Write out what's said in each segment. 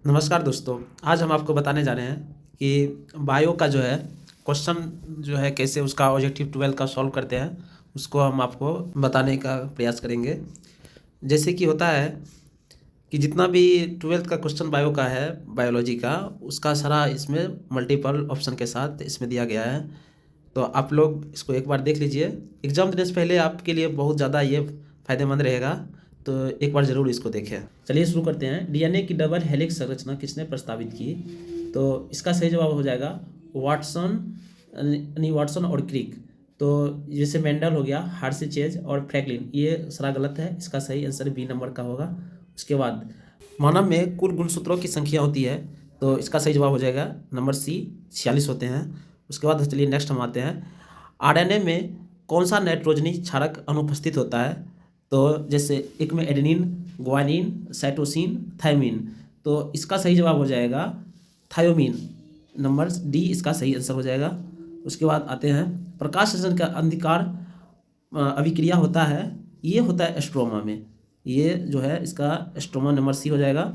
नमस्कार दोस्तों। आज हम आपको बताने जा रहे हैं कि बायो का जो है क्वेश्चन जो है कैसे उसका ऑब्जेक्टिव 12 का सॉल्व करते हैं, उसको हम आपको बताने का प्रयास करेंगे। जैसे कि होता है कि जितना भी 12th का क्वेश्चन बायो का है, बायोलॉजी का, उसका सारा इसमें मल्टीपल ऑप्शन के साथ इसमें दिया गया है। तो आप लोग इसको एक बार देख लीजिए। एग्ज़ाम देने से पहले आपके लिए बहुत ज़्यादा ये फ़ायदेमंद रहेगा, तो एक बार ज़रूर इसको देखें। चलिए शुरू करते हैं। डीएनए की डबल हेलिक्स संरचना किसने प्रस्तावित की? तो इसका सही जवाब हो जाएगा वाटसन, यानी वाटसन और क्रिक। तो जैसे मेंडल हो गया, हार्सी-चेज और फ्रैंकलिन, ये सारा गलत है। इसका सही आंसर बी नंबर का होगा। उसके बाद मानव में कुल गुणसूत्रों की संख्या होती है, तो इसका सही जवाब हो जाएगा नंबर सी, 46 होते हैं। उसके बाद चलिए नेक्स्ट हम आते हैं। आरएनए में कौन सा नाइट्रोजनी क्षारक अनुपस्थित होता है? तो जैसे एक में एडेनिन, ग्वानिन, साइटोसिन, थायमिन, तो इसका सही जवाब हो जाएगा थायोमीन। नंबर डी इसका सही आंसर हो जाएगा। उसके बाद आते हैं प्रकाश संश्लेषण का अंधकार अभिक्रिया होता है, ये होता है एस्ट्रोमा में। ये जो है इसका एस्ट्रोमा नंबर सी हो जाएगा।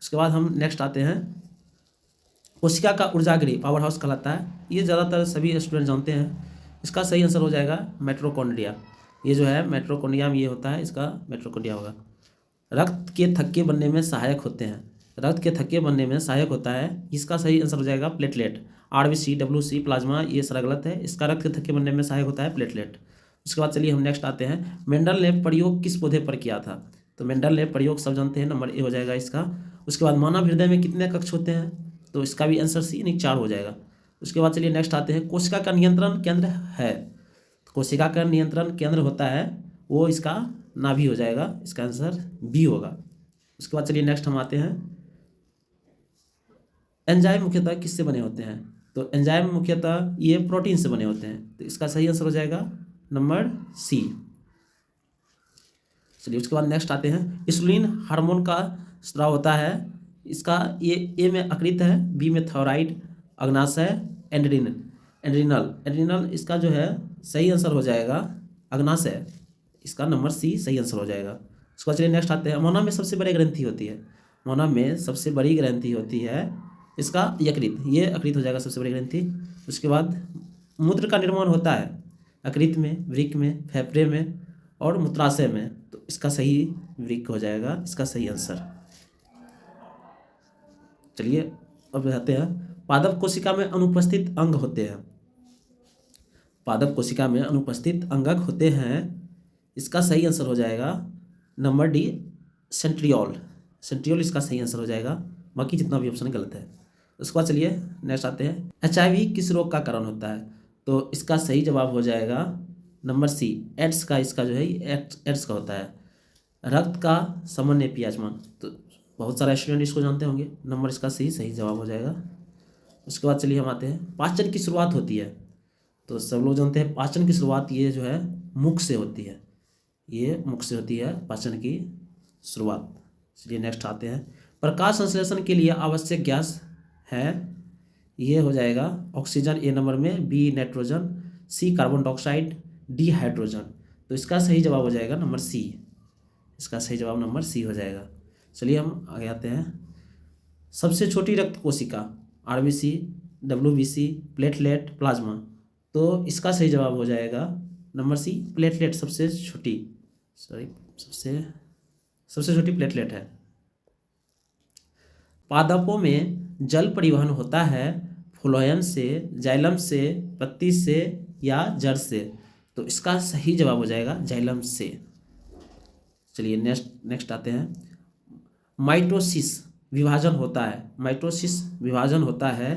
उसके बाद हम नेक्स्ट आते हैं। कोशिका का ऊर्जागृह पावर हाउस कहलाता है, ये ज़्यादातर सभी स्टूडेंट जानते हैं। इसका सही आंसर हो जाएगा माइटोकॉन्ड्रिया। ये जो है माइटोकॉन्ड्रिया में ये होता है, इसका माइटोकॉन्ड्रिया होगा। रक्त के थक्के बनने में सहायक होते हैं, रक्त के थक्के बनने में सहायक होता है, इसका सही आंसर हो जाएगा प्लेटलेट। आरबीसी, डब्ल्यूसी, प्लाज्मा, ये सारा गलत है। इसका रक्त के थक्के बनने में सहायक होता है प्लेटलेट। उसके बाद चलिए हम नेक्स्ट आते हैं। मेंडल ने प्रयोग किस पौधे पर किया था? तो मेंडल ने प्रयोग सब जानते हैं, नंबर ए हो जाएगा इसका। उसके बाद मानव हृदय में कितने कक्ष होते हैं? तो इसका भी आंसर सी, यानी 4 हो जाएगा। उसके बाद चलिए नेक्स्ट आते हैं। कोशिका का नियंत्रण केंद्र है, कोशिका का नियंत्रण केंद्र होता है वो इसका नाभि हो जाएगा, इसका आंसर बी होगा। उसके बाद चलिए नेक्स्ट हम आते हैं। एंजाइम मुख्यतः किससे बने होते हैं? तो एंजाइम मुख्यतः ये प्रोटीन से बने होते हैं, तो इसका सही आंसर हो जाएगा नंबर सी। चलिए उसके बाद नेक्स्ट आते हैं। इंसुलिन हार्मोन का स्राव होता है, इसका ये ए में अकृत है, बी में थायराइड, अग्नाशय, एंड्रिनल, एड्रिनल इसका जो है सही आंसर हो जाएगा अग्नाशय, इसका नंबर सी सही आंसर हो जाएगा। उसके बाद चलिए नेक्स्ट आते हैं। मानव में सबसे बड़ी ग्रंथि होती है, मानव में सबसे बड़ी ग्रंथि होती है, इसका यकृत, ये अकृत हो जाएगा सबसे बड़ी ग्रंथि। उसके बाद मूत्र का निर्माण होता है यकृत में, वृक्क में, फेफड़े में और मूत्राशय में, तो इसका सही वृक्क हो जाएगा, इसका सही आंसर। चलिए अब आते हैं। पादप कोशिका में अनुपस्थित अंग होते हैं, पादप कोशिका में अनुपस्थित अंगक होते हैं, इसका सही आंसर हो जाएगा नंबर डी, सेंट्रियोल, सेंट्रियोल इसका सही आंसर हो जाएगा। बाकी जितना भी ऑप्शन गलत है। उसके बाद चलिए नेक्स्ट आते हैं। एचआईवी किस रोग का कारण होता है? तो इसका सही जवाब हो जाएगा नंबर सी, एड्स का, इसका जो है एड्स का होता है। रक्त का सामान्य पीएच मान, तो बहुत सारे स्टूडेंट इसको जानते होंगे, नंबर इसका सही सही जवाब हो जाएगा। उसके बाद चलिए हम आते हैं। पाचन की शुरुआत होती है, तो सब लोग जानते हैं पाचन की शुरुआत ये जो है मुख से होती है, ये मुख से होती है पाचन की शुरुआत। चलिए नेक्स्ट आते हैं। प्रकाश संश्लेषण के लिए आवश्यक गैस है, ये हो जाएगा ऑक्सीजन ए नंबर में, बी नाइट्रोजन, सी कार्बन डाइऑक्साइड, डी हाइड्रोजन, तो इसका सही जवाब हो जाएगा नंबर सी, इसका सही जवाब नंबर सी हो जाएगा। चलिए हम आगे आते हैं। सबसे छोटी रक्त कोशिका, आरबीसी, डब्ल्यूबीसी, प्लेटलेट, प्लाज्मा, तो इसका सही जवाब हो जाएगा नंबर सी, प्लेटलेट सबसे छोटी, सॉरी सबसे छोटी प्लेटलेट है। पादपों में जल परिवहन होता है फ्लोएम से, जाइलम से, पत्ती से या जड़ से, तो इसका सही जवाब हो जाएगा जाइलम से। चलिए नेक्स्ट आते हैं। माइटोसिस विभाजन होता है, माइटोसिस विभाजन होता है,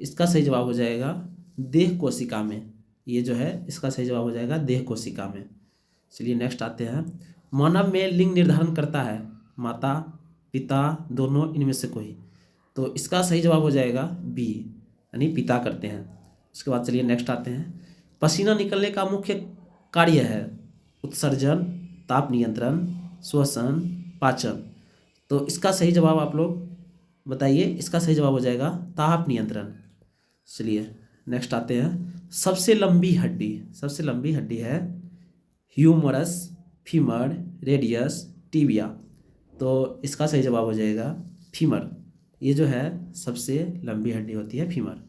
इसका सही जवाब हो जाएगा देह कोशिका में, ये जो है इसका सही जवाब हो जाएगा देह कोशिका में। चलिए नेक्स्ट आते हैं। मानव में लिंग निर्धारण करता है माता, पिता, दोनों, इनमें से कोई, तो इसका सही जवाब हो जाएगा बी, यानी पिता करते हैं। उसके बाद चलिए नेक्स्ट आते हैं। पसीना निकलने का मुख्य कार्य है उत्सर्जन, ताप नियंत्रण, श्वसन, पाचन, तो इसका सही जवाब आप लोग बताइए, इसका सही जवाब हो जाएगा ताप नियंत्रण। चलिए नेक्स्ट आते हैं। सबसे लंबी हड्डी है ह्यूमरस, फीमर, रेडियस, टिबिया, तो इसका सही जवाब हो जाएगा फीमर। ये जो है सबसे लंबी हड्डी होती है फीमर।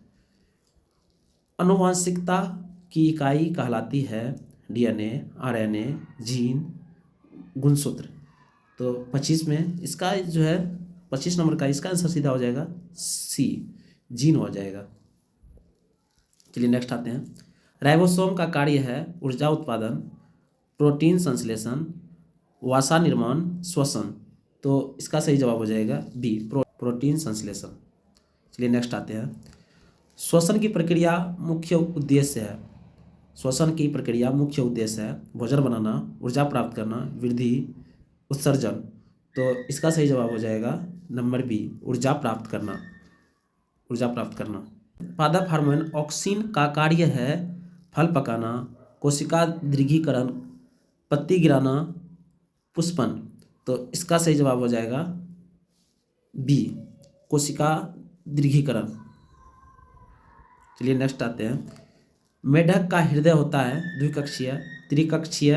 आनुवांशिकता की इकाई कहलाती है डीएनए, आरएनए, जीन, गुणसूत्र। तो 25 में इसका जो है 25 नंबर का इसका आंसर सीधा हो जाएगा सी, जीन हो जाएगा। चलिए नेक्स्ट आते हैं। राइबोसोम का कार्य है ऊर्जा उत्पादन, प्रोटीन संश्लेषण, वसा निर्माण, श्वसन। तो इसका सही जवाब हो जाएगा बी, प्रोटीन संश्लेषण। चलिए नेक्स्ट आते हैं। श्वसन की प्रक्रिया मुख्य उद्देश्य है। श्वसन की प्रक्रिया मुख्य उद्देश्य है भोजन बनाना, ऊर्जा प्राप्त करना, वृद्धि, उत्सर्जन। तो इसका सही जवाब हो जाएगा नंबर बी, ऊर्जा प्राप्त करना, ऊर्जा प्राप्त करना। पादप हार्मोन ऑक्सिन का कार्य है फल पकाना, कोशिका दीर्घीकरण, पत्ती गिराना, पुष्पन। तो इसका सही जवाब हो जाएगा बी, कोशिका दीर्घीकरण। चलिए नेक्स्ट आते हैं। मेढक का हृदय होता है द्विकक्षीय, त्रिकक्षीय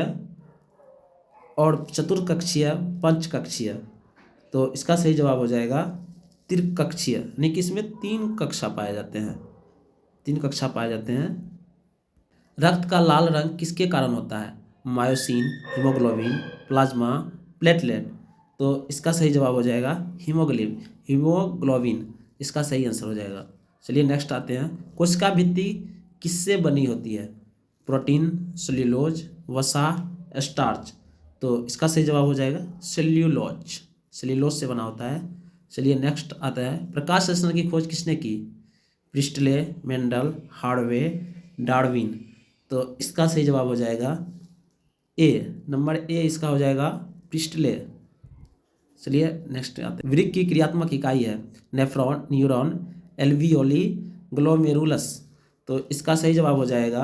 और चतुर्कक्षीय, पंचकक्षीय। तो इसका सही जवाब हो जाएगा त्रिकक्षीय, यानी कि इसमें 3 कक्षा पाए जाते हैं, 3 कक्षा पाए जाते हैं। रक्त का लाल रंग किसके कारण होता है? Myosin, haemoglobin, plasma, platelet. तो इसका सही जवाब हो जाएगा हीमोग्लोबिन, इसका सही आंसर हो जाएगा। चलिए नेक्स्ट आते हैं। कोशिका भित्ति किससे बनी होती है? प्रोटीन, सेल्यूलोज, वसा, स्टार्च। तो इसका सही जवाब हो जाएगा सेल्यूलोज, सेल्यूलोज से बना होता है। चलिए नेक्स्ट आता है। प्रकाश संश्लेषण की खोज किसने की? Presley, Mendel, Harvey, Darwin. तो इसका सही जवाब हो जाएगा ए, नंबर ए इसका हो जाएगा प्रिस्टले। चलिए नेक्स्ट आते हैं। वृक्क की क्रियात्मक इकाई है नेफ्रॉन, न्यूरॉन, एल्वियोली, ग्लोमेरुलस। तो इसका सही जवाब हो जाएगा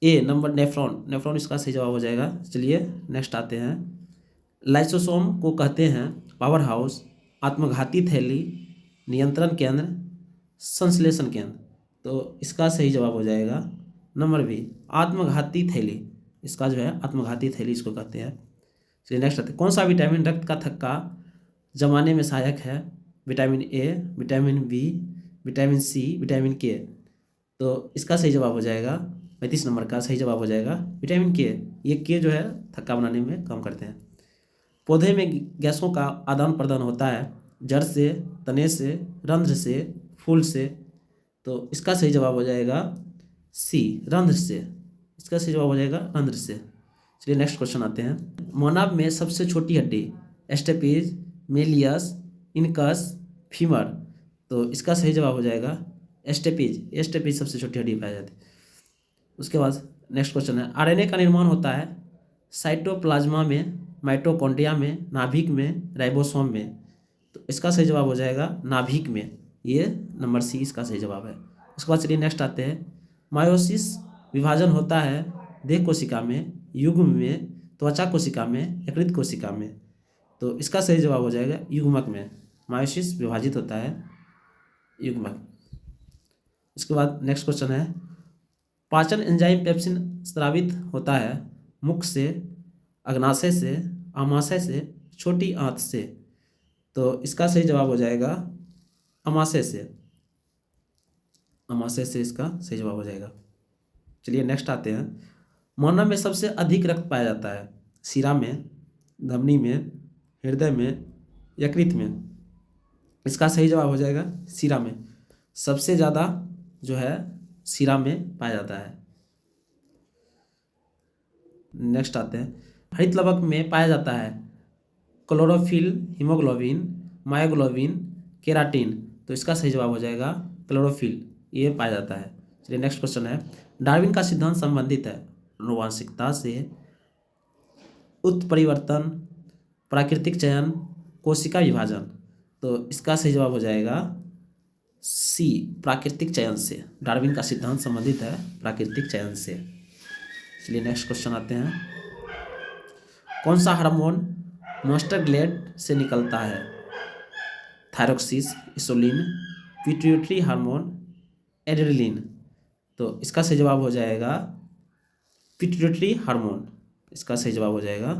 ए, नंबर नेफ्रॉन, नेफ्रॉन इसका सही जवाब हो जाएगा। चलिए नेक्स्ट आते हैं। लाइसोसोम को कहते हैं पावर हाउस, आत्मघाती थैली, नियंत्रण केंद्र, संश्लेषण केंद्र। तो इसका सही जवाब हो जाएगा नंबर बी, आत्मघाती थैली। इसका जो है आत्मघाती थैली इसको कहते हैं। चलिए नेक्स्ट आते हैं। कौन सा विटामिन रक्त का थक्का जमाने में सहायक है? Vitamin A, vitamin B, vitamin C, vitamin K. तो इसका सही जवाब हो जाएगा 35 नंबर का सही जवाब हो जाएगा विटामिन के। ये के जो है थक्का बनाने में काम करते हैं। पौधे में गैसों का आदान प्रदान होता है जड़ से, तने से, रंध्र से, फूल से। तो इसका सही जवाब हो जाएगा सी, रंध्र से। इसका सही जवाब हो जाएगा रंध्र से। चलिए नेक्स्ट क्वेश्चन आते हैं। मानव में सबसे छोटी हड्डी स्टेपीज, मेलियस, इनकस, फीमर। तो इसका सही जवाब हो जाएगा स्टेपीज, स्टेपीज सबसे छोटी हड्डी पाई जाती है। उसके बाद नेक्स्ट क्वेश्चन है। आरएनए का निर्माण होता है साइटोप्लाज्मा में, माइटोकॉन्ड्रिया में, नाभिक में, राइबोसोम में। तो इसका सही जवाब हो जाएगा नाभिक में, ये नंबर सी इसका सही जवाब है। उसके बाद चलिए नेक्स्ट आते हैं। मायोसिस विभाजन होता है देह कोशिका में, युग्म में, त्वचा कोशिका में, यकृत कोशिका में। तो इसका सही जवाब हो जाएगा युग्मक में, मायोसिस विभाजित होता है युग्मक। इसके बाद नेक्स्ट क्वेश्चन है। पाचन एंजाइम पेप्सिन स्रावित होता है मुख से, अग्नाशय से, आमाशय से, छोटी आंत से। तो इसका सही जवाब हो जाएगा आमाशय से, आमाशय से इसका सही जवाब हो जाएगा। चलिए नेक्स्ट आते हैं। मानव में सबसे अधिक रक्त पाया जाता है शिरा में, धमनी में, हृदय में, यकृत में। इसका सही जवाब हो जाएगा शिरा में, सबसे ज़्यादा जो है शिरा में पाया जाता है। नेक्स्ट आते हैं। हरित लवक में पाया जाता है क्लोरोफिल, हीमोग्लोबिन, मायोग्लोबिन, केराटिन। तो इसका सही जवाब हो जाएगा क्लोरोफिल, ये पाया जाता है। चलिए नेक्स्ट क्वेश्चन है। डार्विन का सिद्धांत संबंधित है आनुवांशिकता से, उत्परिवर्तन, प्राकृतिक चयन, कोशिका विभाजन। तो इसका सही जवाब हो जाएगा सी, प्राकृतिक चयन से। डार्विन का सिद्धांत संबंधित है प्राकृतिक चयन से। चलिए नेक्स्ट क्वेश्चन आते हैं। कौन सा हार्मोन मास्टर ग्लैंड से निकलता है? थायरोक्सिस, इंसुलिन, पिट्यूटरी हार्मोन, एड्रेनलिन। तो इसका सही जवाब हो जाएगा पिट्यूटरी हार्मोन, इसका सही जवाब हो जाएगा।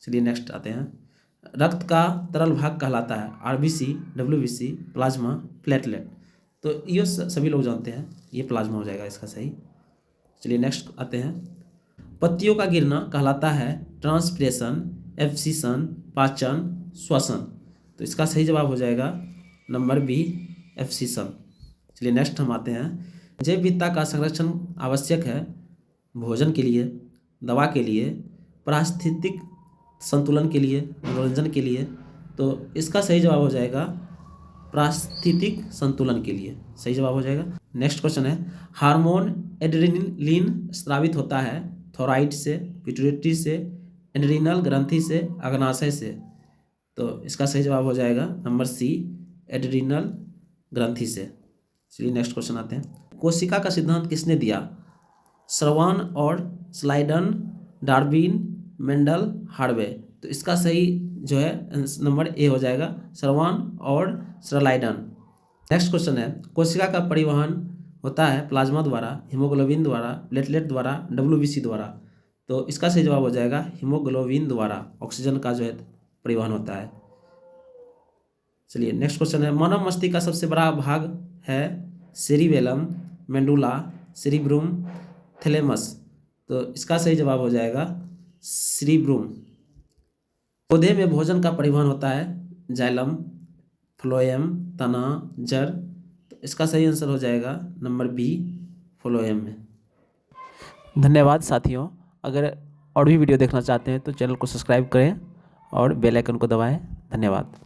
चलिए नेक्स्ट आते हैं। रक्त का तरल भाग कहलाता है? RBC, WBC, plasma, platelet. तो ये सभी लोग जानते हैं, ये प्लाज्मा हो जाएगा इसका सही। चलिए नेक्स्ट आते हैं। पत्तियों का गिरना कहलाता है ट्रांसपिरेशन, एब्सिशन, पाचन, श्वसन। तो इसका सही जवाब हो जाएगा नंबर बी, एब्सिशन। चलिए नेक्स्ट हम आते हैं। जैव विविधता का संरक्षण आवश्यक है भोजन के लिए, दवा के लिए, पारिस्थितिक संतुलन के लिए, मनोरंजन के लिए। तो इसका सही जवाब हो जाएगा पारिस्थितिक संतुलन के लिए, सही जवाब हो जाएगा। नेक्स्ट क्वेश्चन है, हार्मोन एड्रेनलिन स्रावित होता है थोराइड से, पिट्यूटरी से, एड्रिनल ग्रंथि से, अग्नाशय से। तो इसका सही जवाब हो जाएगा नंबर सी, एड्रिनल ग्रंथि से। चलिए नेक्स्ट क्वेश्चन आते हैं। कोशिका का सिद्धांत किसने दिया? श्रवण और स्लाइडन, डार्विन, मेंडल, हार्वे। तो इसका सही जो है नंबर ए हो जाएगा, श्रवण और स्लाइडन। नेक्स्ट क्वेश्चन है, कोशिका का परिवहन होता है प्लाज्मा द्वारा, हीमोग्लोबिन द्वारा, प्लेटलेट द्वारा, डब्ल्यूबीसी द्वारा। तो इसका सही जवाब हो जाएगा हीमोग्लोबिन द्वारा ऑक्सीजन का जो है परिवहन होता है। चलिए नेक्स्ट क्वेश्चन है, मानव मस्तिष्क का सबसे बड़ा भाग है सेरिबेलम, मेंडुला, सेरिब्रम, थैलेमस। तो इसका सही जवाब हो जाएगा सेरिब्रम। पौधे में भोजन का परिवहन होता है जाइलम, फ्लोएम, तना, जड़। तो इसका सही आंसर हो जाएगा नंबर बी, फ्लोएम में। धन्यवाद साथियों। अगर और भी वीडियो देखना चाहते हैं तो चैनल को सब्सक्राइब करें और बेल आइकन को दबाएं। धन्यवाद।